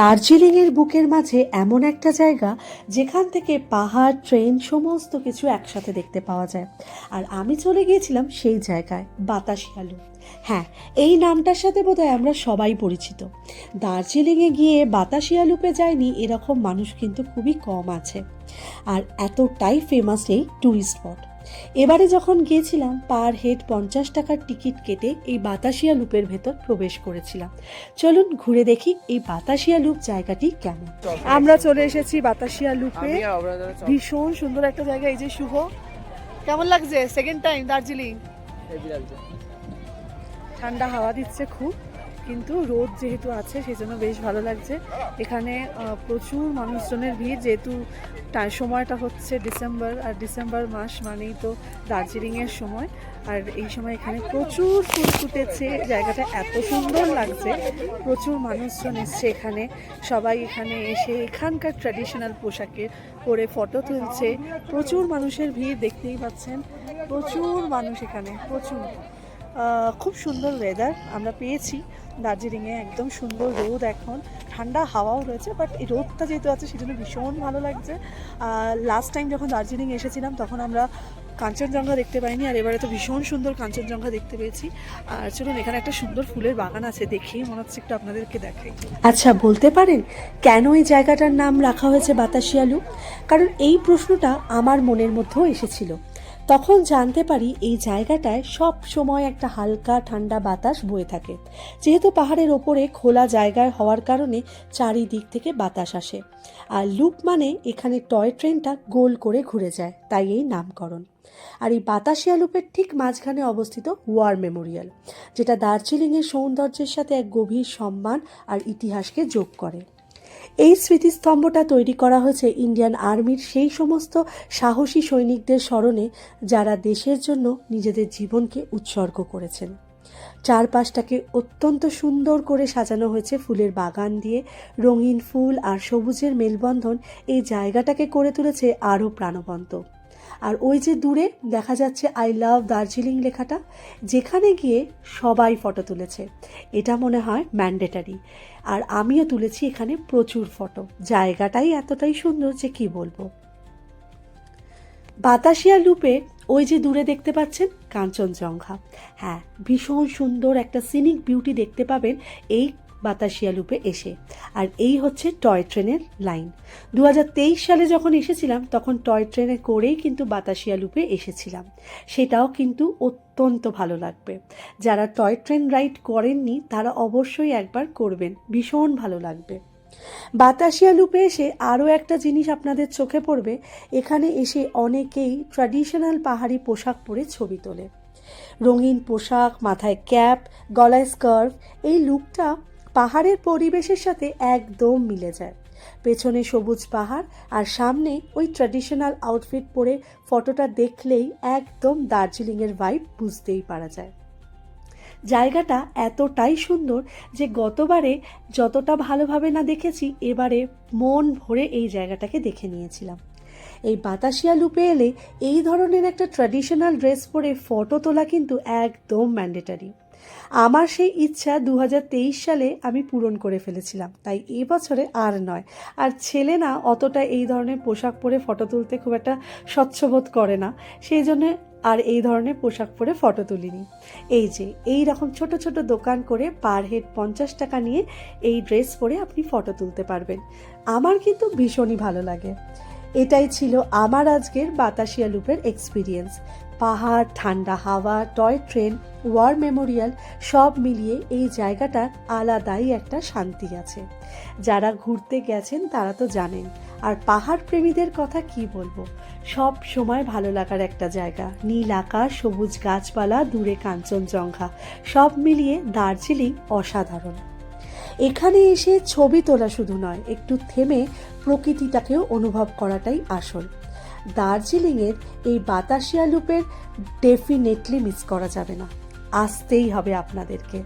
দার্জিলিংয়ের বুকের মাঝে এমন একটা জায়গা যেখান থেকে পাহাড়, ট্রেন সমস্ত কিছু একসাথে দেখতে পাওয়া যায়। আর আমি চলে গিয়েছিলাম সেই জায়গায়, বাতাসিয়া লুপ। হ্যাঁ, এই নামটার সাথে বোধহয় আমরা সবাই পরিচিত। দার্জিলিংয়ে গিয়ে বাতাসিয়া লুপে যায়নি এরকম মানুষ কিন্তু খুবই কম আছে। আর এতটাই ফেমাস এই ট্যুরিস্ট স্পট। এবারে যখন গিয়েছিলাম পার হেড 50 টাকার টিকিট কেটে এই বাতাসিয়া লুপের ভেতর প্রবেশ করেছিলাম। চলুন ঘুরে দেখি এই বাতাসিয়া লুপ জায়গাটি কেমন। আমরা চলে এসেছি বাতাসিয়া লুপে। ভীষণ সুন্দর একটা জায়গা। এই যে শুভ, কেমন লাগছে? Second time Darjeeling. ঠান্ডা হাওয়া দিচ্ছে খুব, কিন্তু রোদ যেহেতু আছে সেই জন্য বেশ ভালো লাগছে। এখানে প্রচুর মানুষজনের ভিড়, যেহেতু সময়টা হচ্ছে ডিসেম্বর, আর ডিসেম্বর মাস মানেই তো দার্জিলিংয়ের সময়। আর এই সময় এখানে প্রচুর ফুল ফুটেছে, জায়গাটা এত সুন্দর লাগছে। প্রচুর মানুষজন এসছে এখানে, সবাই এখানে এসে এখানকার ট্র্যাডিশনাল পোশাকে পরে ফটো তুলছে। প্রচুর মানুষের ভিড় দেখতেই পাচ্ছেন, প্রচুর মানুষ এখানে, প্রচুর। খুব সুন্দর ওয়েদার আমরা পেয়েছি দার্জিলিংয়ে, একদম সুন্দর রোদ, এখন ঠান্ডা হাওয়াও রয়েছে, বাট এই রোদটা যেহেতু আছে সেজন্য ভীষণ ভালো লাগছে। লাস্ট টাইম যখন দার্জিলিং এসেছিলাম তখন আমরা কাঞ্চনজঙ্ঘা দেখতে পাইনি, আর এবারে তো ভীষণ সুন্দর কাঞ্চনজঙ্ঘা দেখতে পেয়েছি। আর চলুন, এখানে একটা সুন্দর ফুলের বাগান আছে, দেখেই মনে হচ্ছে একটু আপনাদেরকে দেখাই। আচ্ছা, বলতে পারেন কেন এই জায়গাটার নাম রাখা হয়েছে বাতাসিয়া লুপ? কারণ এই প্রশ্নটা আমার মনের মধ্যেও এসেছিল। তখন জানতে পারি এই জায়গাটায় সব সময় একটা হালকা ঠান্ডা বাতাস বয়ে থাকে। যেহেতু পাহাড়ের ওপরে খোলা জায়গায় হওয়ার কারণে চারিদিক থেকে বাতাস আসে। আর লুপ মানে এখানে টয় ট্রেনটা গোল করে ঘুরে যায়, তাই এই নামকরণ। আর এই বাতাসিয়া লুপের ঠিক মাঝখানে অবস্থিত ওয়ার মেমোরিয়াল, যেটা দার্জিলিংয়ের সৌন্দর্যের সাথে এক গভীর সম্মান আর ইতিহাসকে যোগ করে। এই স্মৃতিস্তম্ভটা তৈরি করা হয়েছে ইন্ডিয়ান আর্মির সেই সমস্ত সাহসী সৈনিকদের স্মরণে যারা দেশের জন্য নিজেদের জীবনকে উৎসর্গ করেছেন। চারপাশটাকে অত্যন্ত সুন্দর করে সাজানো হয়েছে ফুলের বাগান দিয়ে। রঙিন ফুল আর সবুজের মেলবন্ধন এই জায়গাটাকে করে তুলেছে আরও প্রাণবন্ত। আর ওই যে দূরে দেখা যাচ্ছে আই লাভ দার্জিলিং লেখাটা, যেখানে গিয়ে সবাই ফটো তুলেছে। এটা মনে হয় ম্যান্ডেটারি। আর আমিও তুলেছি এখানে প্রচুর ফটো। জায়গাটাই এতটাই সুন্দর যে কি বলবো। বাতাসিয়া লুপে ওই যে দূরে দেখতে পাচ্ছেন কাঞ্চনজঙ্ঘা। হ্যাঁ, ভীষণ সুন্দর একটা সিনিক বিউটি দেখতে পাবেন এই বাতাসিয়া লুপে এসে। আর এই হচ্ছে টয় ট্রেনের লাইন। 2023 সালে যখন এসেছিলাম তখন টয় ট্রেনে করেই কিন্তু বাতাসিয়া লুপে এসেছিলাম। সেটাও কিন্তু অত্যন্ত ভালো লাগবে। যারা টয় ট্রেন রাইড করেননি তারা অবশ্যই একবার করবেন, ভীষণ ভালো লাগবে। বাতাসিয়া লুপে এসে আরও একটা জিনিস আপনাদের চোখে পড়বে, এখানে এসে অনেকেই ট্র্যাডিশনাল পাহাড়ি পোশাক পরে ছবি তোলে। রঙিন পোশাক, মাথায় ক্যাপ, গলায় স্কার্ফ, এই লুকটা পাহাড়ের পরিবেশের সাথে একদম মিলে যায়। পেছনে সবুজ পাহাড় আর সামনে ওই ট্র্যাডিশনাল আউটফিট পরে ফটোটা দেখলেই একদম দার্জিলিংয়ের ভাইব বুঝতেই পারা যায়। জায়গাটা এতটাই সুন্দর যে গতবারে যতটা ভালোভাবে না দেখেছি, এবারে মন ভরে এই জায়গাটাকে দেখে নিয়েছিলাম। এই বাতাসিয়া লুপে এলে এই ধরনের একটা ট্র্যাডিশনাল ড্রেস পরে ফটো তোলা কিন্তু একদম ম্যান্ডেটারি। আমার সেই ইচ্ছা 2023 সালে আমি পূরণ করে ফেলেছিলাম, তাই এবছরে আর নয়। আর ছেলে না অতটা এই ধরনের পোশাক পরে ফটো তুলতে খুব একটা স্বচ্ছবোধ করে না, সেই জন্য আর এই ধরনের পোশাক পরে ফটো তুলিনি। এই যে এই রকম ছোট ছোট দোকান করে পার হেড 50 টাকা নিয়ে এই ড্রেস পরে আপনি ফটো তুলতে পারবেন। আমার কিন্তু ভীষণই ভালো লাগে। এটাই ছিল আমার আজকের বাতাসিয়া লুপের এক্সপিরিয়েন্স। পাহাড়, ঠান্ডা হাওয়া, টয় ট্রেন, ওয়ার মেমোরিয়াল সব মিলিয়ে এই জায়গাটার আলাদাই একটা শান্তি আছে। যারা ঘুরতে গেছেন তারা তো জানেন। আর পাহাড় প্রেমীদের কথা কি বলবো, সব সময় ভালো লাগার একটা জায়গা। নীল আকাশ, সবুজ গাছপালা, দূরে কাঞ্চনজঙ্ঘা, সব মিলিয়ে দার্জিলিং অসাধারণ। এখানে এসে ছবি তোলা শুধু নয়, একটু থেমে প্রকৃতিটাকেও অনুভব করাটাই আসল। দার্জিলিংয়ের এই বাতাসিয়া লুপের ডেফিনেটলি মিস করা যাবে না, আসতেই হবে আপনাদেরকে।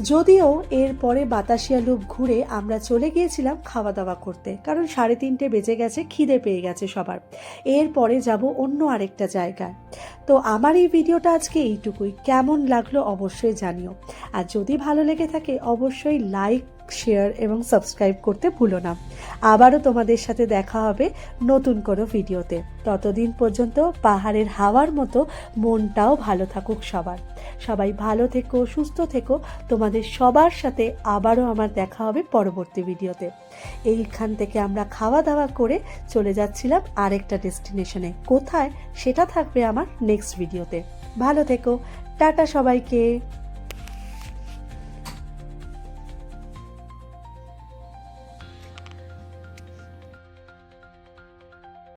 যদিও এরপরে বাতাসিয়া লুপ ঘুরে আমরা চলে গিয়েছিলাম খাওয়া দাওয়া করতে, কারণ 3:30 বেজে গেছে, খিদে পেয়ে গেছে সবার। এরপরে যাব অন্য আরেকটা জায়গায়। তো আমার এই ভিডিওটা আজকে এইটুকুই। কেমন লাগলো অবশ্যই জানিও। আর যদি ভালো লেগে থাকে অবশ্যই লাইক শেয়ার এবং সাবস্ক্রাইব করতে ভুলো না। আবারও তোমাদের সাথে দেখা হবে নতুন কোনো ভিডিওতে। ততদিন পর্যন্ত পাহাড়ের হাওয়ার মতো মনটাও ভালো থাকুক সবার। সবাই ভালো থেকো, সুস্থ থেকো। তোমাদের সবার সাথে আবারও আমার দেখা হবে পরবর্তী ভিডিওতে। এইখান থেকে আমরা খাওয়া দাওয়া করে চলে যাচ্ছিলাম আরেকটা ডেস্টিনেশনে। কোথায় সেটা থাকবে আমার নেক্সট ভিডিওতে। ভালো থেকো, টাটা সবাইকে।